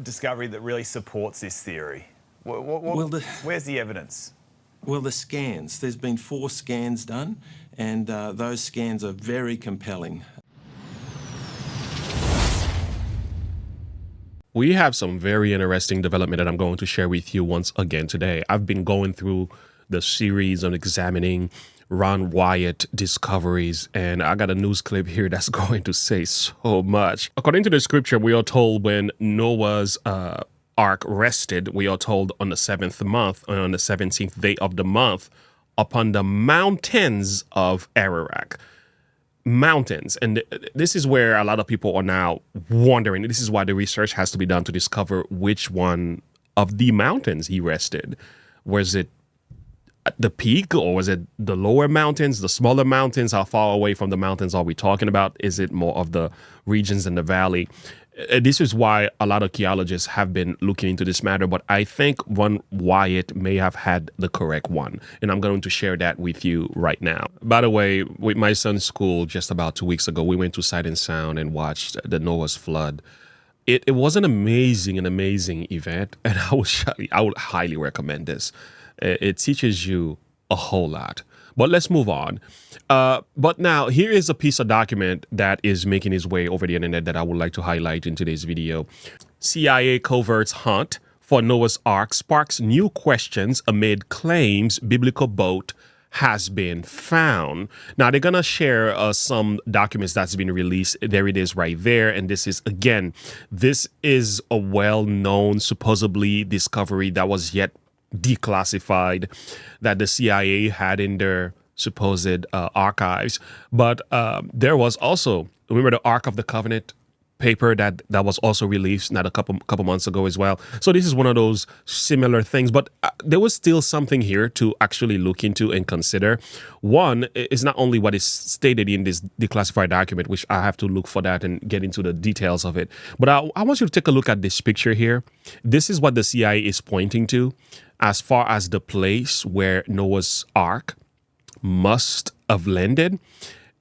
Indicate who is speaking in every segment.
Speaker 1: discovery that really supports this theory? Where's the evidence?
Speaker 2: Well, the scans. There's been 4 scans done, and those scans are very compelling.
Speaker 3: We have some very interesting development that I'm going to share with you once again today. I've been going through the series on examining Ron Wyatt discoveries, and I got a news clip here that's going to say so much. According to the scripture, we are told when Noah's ark rested, we are told on the 7th month, on the 17th day of the month, upon the mountains of Ararat. Mountains. And this is where a lot of people are now wondering. This is why the research has to be done to discover which one of the mountains he rested. Was it at the peak, or was it the lower mountains, the smaller mountains? How far away from the mountains are we talking about? Is it more of the regions in the valley? This is why a lot of archaeologists have been looking into this matter, but I think Ron Wyatt may have had the correct one, and I'm going to share that with you right now. By the way, with my son's school just about 2 weeks ago, we went to Sight and Sound and watched the Noah's flood. It was an amazing event, and I would highly recommend this. It teaches you a whole lot. But let's move on. But now, here is a piece of document that is making its way over the internet that I would like to highlight in today's video. CIA covert hunt for Noah's Ark sparks new questions amid claims biblical boat has been found. Now, they're going to share some documents that's been released. There it is right there. And this is, again, this is a well-known, supposedly, discovery that was yet declassified, that the CIA had in their supposed archives. But there was also, remember the Ark of the Covenant paper that was also released not a couple months ago as well. So this is one of those similar things, but there was still something here to actually look into and consider. One is not only what is stated in this declassified document, which I have to look for that and get into the details of it, but I want you to take a look at this picture here. This is what the CIA is pointing to as far as the place where Noah's Ark must have landed.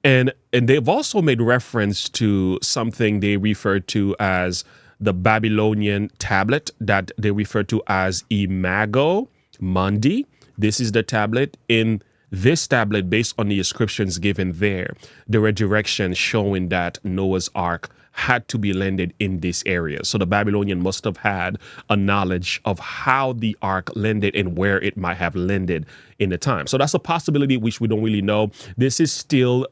Speaker 3: And they've also made reference to something they refer to as the Babylonian tablet that they refer to as Imago Mundi. This is the tablet. In this tablet, based on the inscriptions given there, there were directions showing that Noah's Ark had to be landed in this area. So the Babylonian must have had a knowledge of how the ark landed and where it might have landed in the time. So that's a possibility which we don't really know. There's still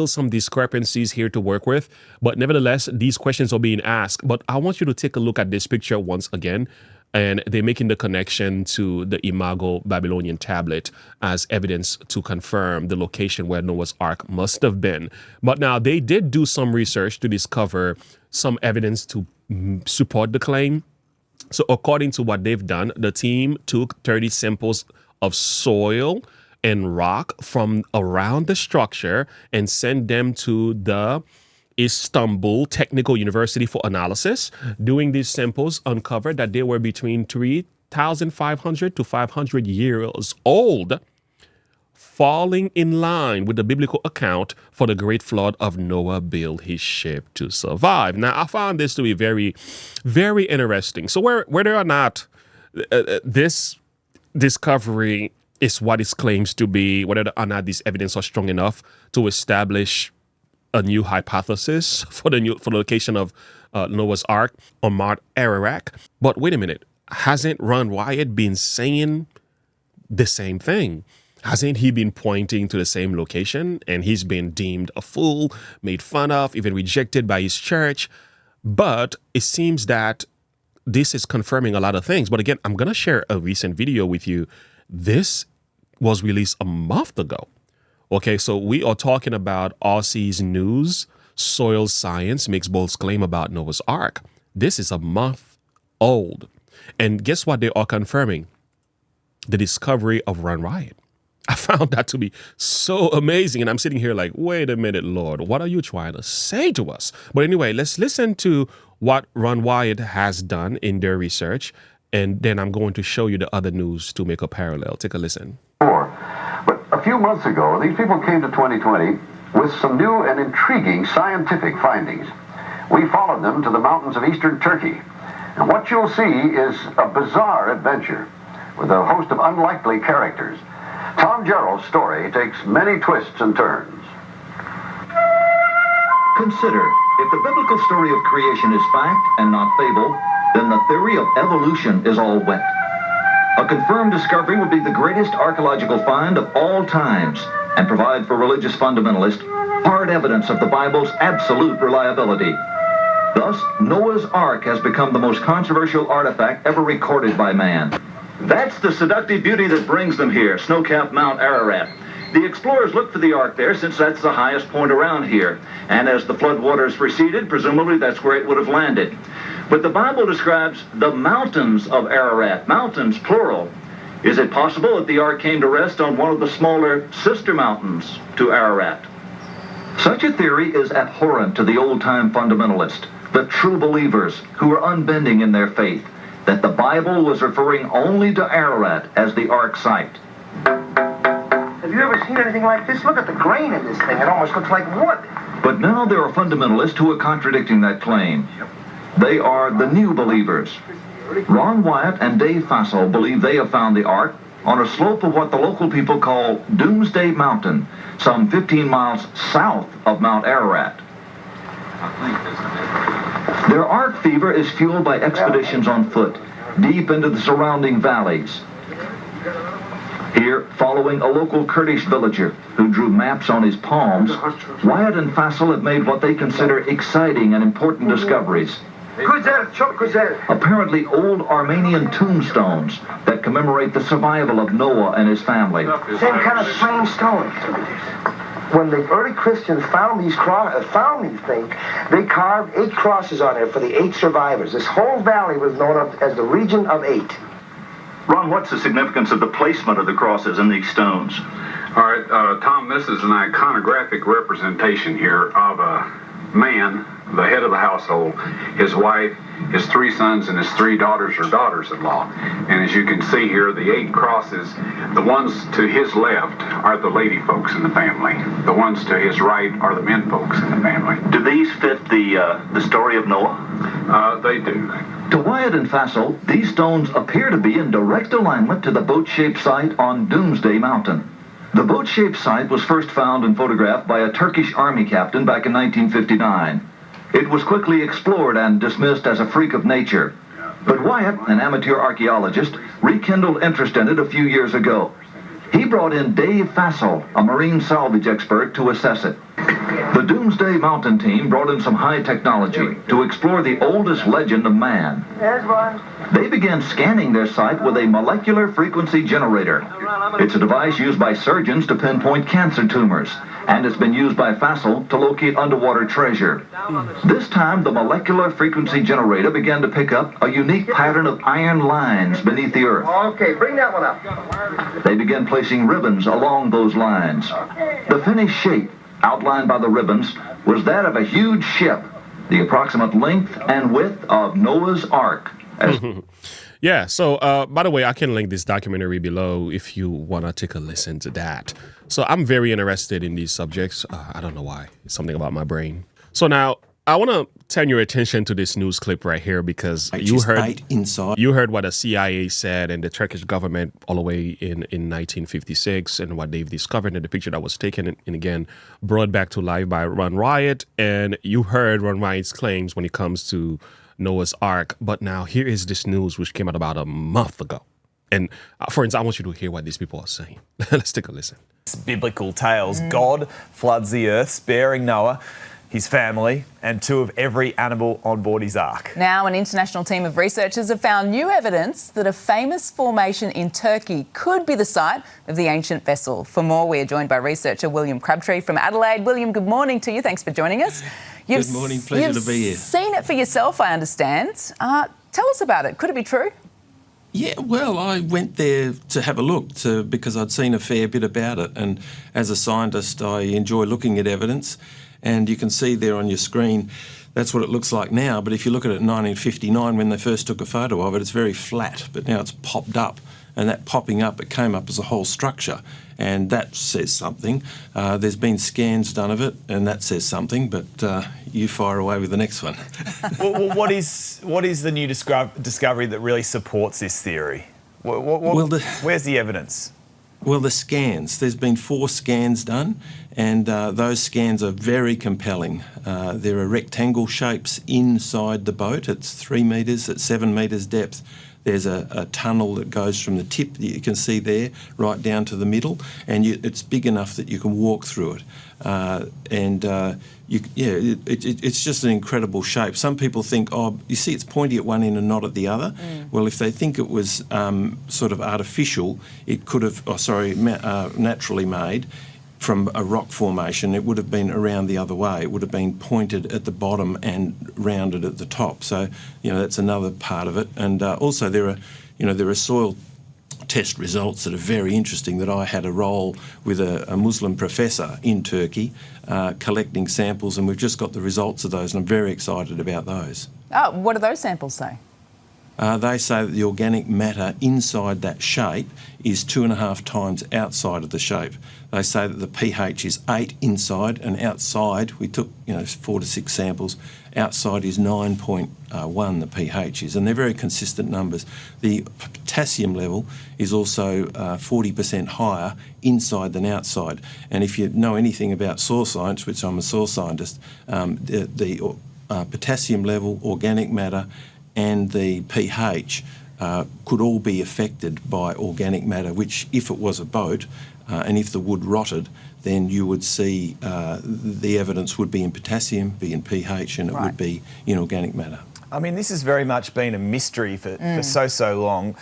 Speaker 3: some discrepancies here to work with, but nevertheless, these questions are being asked. But I want you to take a look at this picture once again. And they're making the connection to the Imago Babylonian tablet as evidence to confirm the location where Noah's Ark must have been. But now they did do some research to discover some evidence to support the claim. So according to what they've done, the team took 30 samples of soil and rock from around the structure and sent them to the Istanbul Technical University for analysis. Doing these samples uncovered that they were between 3,500 to 500 years old, falling in line with the biblical account for the great flood of Noah built his ship to survive. Now, I found this to be very, very interesting. So whether or not this discovery is what it claims to be, whether or not this evidence are strong enough to establish a new hypothesis for the location of Noah's Ark on Mt Ararat. But wait a minute, hasn't Ron Wyatt been saying the same thing? Hasn't he been pointing to the same location? And he's been deemed a fool, made fun of, even rejected by his church. But it seems that this is confirming a lot of things. But again, I'm going to share a recent video with you. This was released a month ago. Okay, so we are talking about Aussie's News. Soil Science makes bold claim about Noah's Ark. This is a month old. And guess what they are confirming? The discovery of Ron Wyatt. I found that to be so amazing. And I'm sitting here like, wait a minute, Lord, what are you trying to say to us? But anyway, let's listen to what Ron Wyatt has done in their research. And then I'm going to show you the other news to make a parallel. Take a listen.
Speaker 4: But a few months ago, these people came to 2020 with some new and intriguing scientific findings. We followed them to the mountains of eastern Turkey. And what you'll see is a bizarre adventure with a host of unlikely characters. Tom Gerald's story takes many twists and turns.
Speaker 5: Consider, if the biblical story of creation is fact and not fable, then the theory of evolution is all wet. A confirmed discovery would be the greatest archaeological find of all times and provide for religious fundamentalists hard evidence of the Bible's absolute reliability. Thus, Noah's Ark has become the most controversial artifact ever recorded by man. That's the seductive beauty that brings them here, snow-capped Mt Ararat. The explorers looked for the Ark there since that's the highest point around here. And as the floodwaters receded, presumably that's where it would have landed. But the Bible describes the mountains of Ararat, mountains plural. Is it possible that the Ark came to rest on one of the smaller sister mountains to Ararat? Such a theory is abhorrent to the old-time fundamentalist, the true believers who are unbending in their faith, that the Bible was referring only to Ararat as the Ark site.
Speaker 6: Have you ever seen anything like this? Look at the grain in this thing. It almost looks like wood.
Speaker 5: But now there are fundamentalists who are contradicting that claim. They are the new believers. Ron Wyatt and Dave Fassel believe they have found the Ark on a slope of what the local people call Doomsday Mountain, some 15 miles south of Mt Ararat. Their Ark fever is fueled by expeditions on foot, deep into the surrounding valleys. Here, following a local Kurdish villager who drew maps on his palms, Wyatt and Fassel have made what they consider exciting and important discoveries. Apparently old Armenian tombstones that commemorate the survival of Noah and his family.
Speaker 6: Same kind of strange stones. When the early Christians found these things, they carved 8 crosses on there for the 8 survivors. This whole valley was known as the region of 8.
Speaker 5: Ron, what's the significance of the placement of the crosses in these stones?
Speaker 7: All right, Tom, this is an iconographic representation here of a man, the head of the household, his wife, his 3 sons, and his 3 daughters or daughters-in-law. And as you can see here, the 8 crosses, the ones to his left are the lady folks in the family. The ones to his right are the men folks in the family.
Speaker 5: Do these fit the story of Noah?
Speaker 7: They do.
Speaker 5: To Wyatt and Fassel, these stones appear to be in direct alignment to the boat-shaped site on Doomsday Mountain. The boat-shaped site was first found and photographed by a Turkish army captain back in 1959. It was quickly explored and dismissed as a freak of nature. But Wyatt, an amateur archaeologist, rekindled interest in it a few years ago. He brought in Dave Fassel, a marine salvage expert, to assess it. The Doomsday Mountain team brought in some high technology to explore the oldest legend of man. They began scanning their site with a molecular frequency generator. It's a device used by surgeons to pinpoint cancer tumors, and it's been used by Fassel to locate underwater treasure. This time, the molecular frequency generator began to pick up a unique pattern of iron lines beneath the earth.
Speaker 6: Okay, bring that one up.
Speaker 5: They began placing ribbons along those lines. The finished shape, outlined by the ribbons, was that of a huge ship, the approximate length and width of Noah's Ark.
Speaker 3: Yeah, so by the way, I can link this documentary below if you want to take a listen to that. So I'm very interested in these subjects. I don't know why. It's something about my brain. So now I want to turn your attention to this news clip right here because you heard what the CIA said and the Turkish government all the way in 1956 and what they've discovered in the picture that was taken and again brought back to life by Ron Wyatt. And you heard Ron Wyatt's claims when it comes to Noah's Ark. But now here is this news which came out about a month ago. And for instance, I want you to hear what these people are saying. Let's take a listen.
Speaker 1: Biblical tales. God floods the earth, sparing Noah, his family, and 2 of every animal on board his ark.
Speaker 8: Now, an international team of researchers have found new evidence that a famous formation in Turkey could be the site of the ancient vessel. For more, we are joined by researcher William Crabtree from Adelaide. William, good morning to you. Thanks for joining us.
Speaker 2: Good morning. Pleasure to be here.
Speaker 8: You've seen it for yourself, I understand. Tell us about it. Could it be true?
Speaker 2: Yeah, well, I went there to have a look because I'd seen a fair bit about it. And as a scientist, I enjoy looking at evidence. And you can see there on your screen That's what it looks like now. But if you look at it in 1959, when they first took a photo of it, it's very flat, but now it's popped up. And that popping up, it came up as a whole structure. And that says something. There's been scans done of it, and that says something, but you fire away with the next one.
Speaker 1: Well, what is the new discovery that really supports this theory? Where's the evidence?
Speaker 2: Well, the scans. There's been 4 scans done, and those scans are very compelling. There are rectangle shapes inside the boat. It's 3 metres at 7 metres depth. There's a tunnel that goes from the tip that you can see there right down to the middle, and it's big enough that you can walk through it. It's just an incredible shape. Some people think, oh, you see it's pointy at one end and not at the other. Well, if they think it was sort of artificial, it could have, naturally made from a rock formation, it would have been around the other way. It would have been pointed at the bottom and rounded at the top. So, that's another part of it. And also there are soil test results that are very interesting, that I had a role with a Muslim professor in Turkey collecting samples, and we've just got the results of those, and I'm very excited about those.
Speaker 8: Oh, what do those samples say?
Speaker 2: They say that the organic matter inside that shape is 2.5 times outside of the shape. They say that the pH is 8 inside, and outside, we took 4 to 6 samples, outside is 9.1 the pH is, and they're very consistent numbers. The potassium level is also 40% higher inside than outside. And if you know anything about soil science, which I'm a soil scientist, the potassium level, organic matter, and the pH could all be affected by organic matter, which, if it was a boat and if the wood rotted, then you would see the evidence would be in potassium, be in pH, and it would be in organic matter.
Speaker 1: I mean, this has very much been a mystery for so long.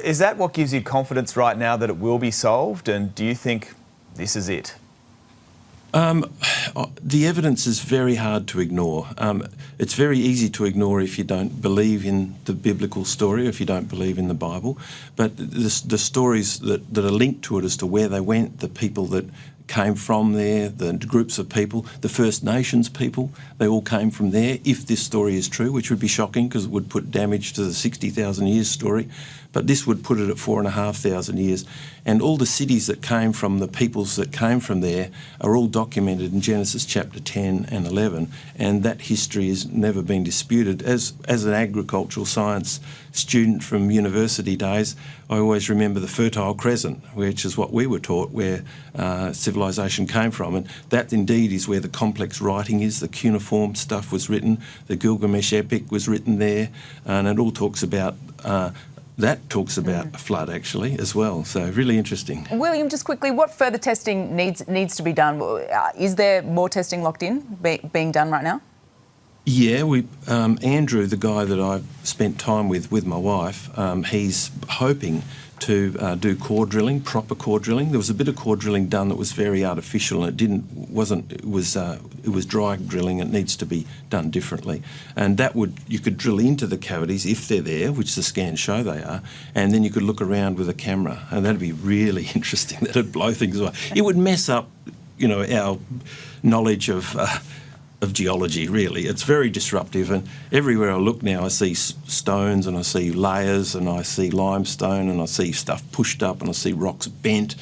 Speaker 1: Is that what gives you confidence right now that it will be solved? And do you think this is it?
Speaker 2: The evidence is very hard to ignore. It's very easy to ignore if you don't believe in the biblical story, if you don't believe in the Bible. But the stories that are linked to it as to where they went, the people that came from there, the groups of people, the First Nations people, they all came from there, if this story is true, which would be shocking because it would put damage to the 60,000 years story. But this would put it at 4,500 years. And all the cities that came from, the peoples that came from there, are all documented in Genesis chapter 10 and 11. And that history has never been disputed. As an agricultural science student from university days, I always remember the Fertile Crescent, which is what we were taught, where civilization came from. And that indeed is where the complex writing is. The cuneiform stuff was written. The Gilgamesh epic was written there. And it all talks about a flood, actually, as well. So really interesting.
Speaker 8: William, just quickly, what further testing needs to be done? Is there more testing locked in, being done right now?
Speaker 2: Yeah, Andrew, the guy that I spent time with my wife, he's hoping to do core drilling, proper core drilling. There was a bit of core drilling done that was very artificial, and it was dry drilling. It needs to be done differently, and you could drill into the cavities if they're there, which the scans show they are, and then you could look around with a camera, and that'd be really interesting. That'd blow things away. It would mess up, our knowledge of geology, really. It's very disruptive, and everywhere I look now I see stones, and I see layers, and I see limestone, and I see stuff pushed up, and I see rocks bent,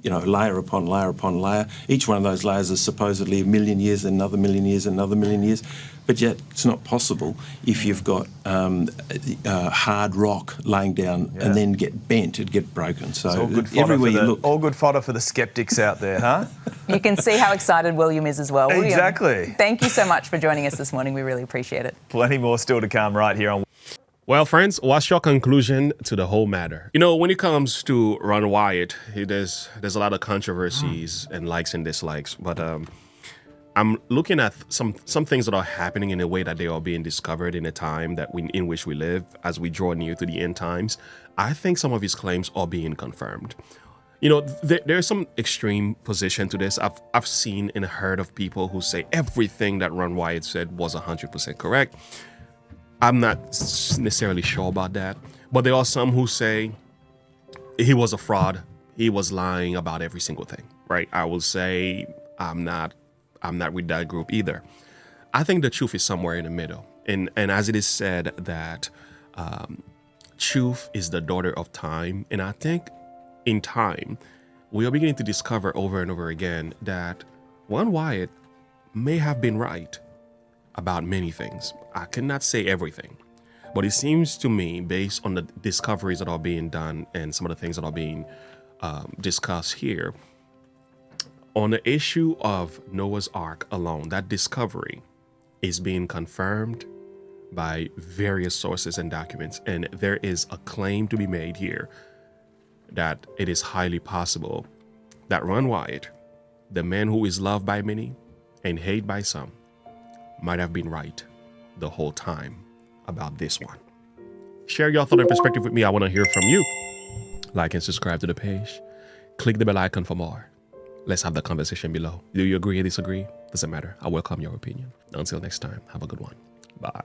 Speaker 2: layer upon layer upon layer. Each one of those layers is supposedly 1 million years, another 1 million years, another 1 million years. But yet it's not possible if you've got hard rock laying down and then get bent, it'd get broken. So everywhere you look.
Speaker 1: All good fodder for the skeptics out there, huh?
Speaker 8: You can see how excited William is as well. William,
Speaker 1: exactly.
Speaker 8: Thank you so much for joining us this morning. We really appreciate it.
Speaker 1: Plenty more still to come right here on...
Speaker 3: Well, friends, what's your conclusion to the whole matter? When it comes to Ron Wyatt, there's a lot of controversies and likes and dislikes, but I'm looking at some things that are happening in a way that they are being discovered in a time in which we live as we draw near to the end times. I think some of his claims are being confirmed. There's some extreme position to this. I've seen and heard of people who say everything that Ron Wyatt said was 100% correct. I'm not necessarily sure about that, but there are some who say he was a fraud. He was lying about every single thing, right? I will say I'm not with that group either. I think the truth is somewhere in the middle. And as it is said that truth is the daughter of time. And I think in time, we are beginning to discover over and over again that one Wyatt may have been right about many things. I cannot say everything, but it seems to me, based on the discoveries that are being done and some of the things that are being discussed here, on the issue of Noah's Ark alone, that discovery is being confirmed by various sources and documents. And there is a claim to be made here that it is highly possible that Ron Wyatt, the man who is loved by many and hated by some, might have been right the whole time about this one. Share your thought and perspective with me. I want to hear from you. Like and subscribe to the page. Click the bell icon for more. Let's have the conversation below. Do you agree or disagree? Doesn't matter. I welcome your opinion. Until next time, have a good one. Bye.